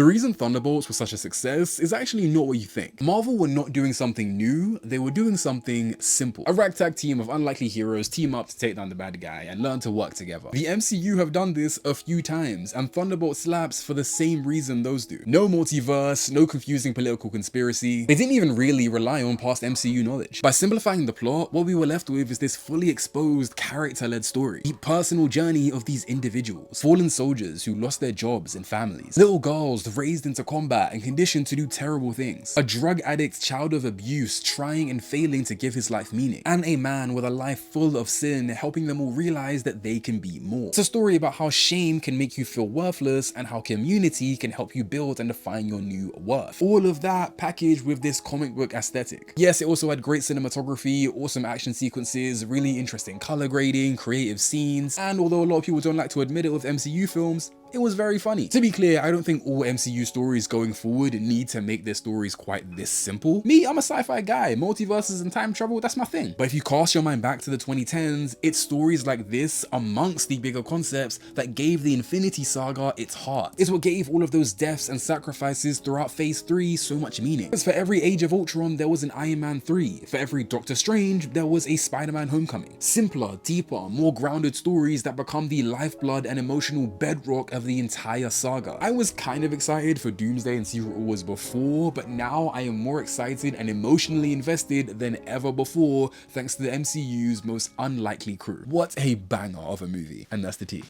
The reason Thunderbolts was such a success is actually not what you think. Marvel were not doing something new, they were doing something simple. A ragtag team of unlikely heroes team up to take down the bad guy and learn to work together. The MCU have done this a few times, and Thunderbolt slaps for the same reason those do. No multiverse, no confusing political conspiracy. They didn't even really rely on past MCU knowledge. By simplifying the plot, what we were left with is this fully exposed, character-led story. The personal journey of these individuals. Fallen soldiers who lost their jobs and families. Little girls raised into combat and conditioned to do terrible things. A drug addict child of abuse trying and failing to give his life meaning. And a man with a life full of sin helping them all realize that they can be more. It's a story about how shame can make you feel worthless and how community can help you build and define your new worth. All of that packaged with this comic book aesthetic. Yes, it also had great cinematography, awesome action sequences, really interesting color grading, creative scenes, and although a lot of people don't like to admit it with MCU films, it was very funny. To be clear, I don't think all MCU stories going forward need to make their stories quite this simple. Me, I'm a sci-fi guy. Multiverses and time travel, that's my thing. But if you cast your mind back to the 2010s, it's stories like this amongst the bigger concepts that gave the Infinity Saga its heart. It's what gave all of those deaths and sacrifices throughout Phase 3 so much meaning. Because for every Age of Ultron, there was an Iron Man 3. For every Doctor Strange, there was a Spider-Man Homecoming. Simpler, deeper, more grounded stories that become the lifeblood and emotional bedrock of the entire saga. I was kind of excited for Doomsday and Secret Wars before, but now I am more excited and emotionally invested than ever before thanks to the MCU's most unlikely crew. What a banger of a movie, and that's the tea.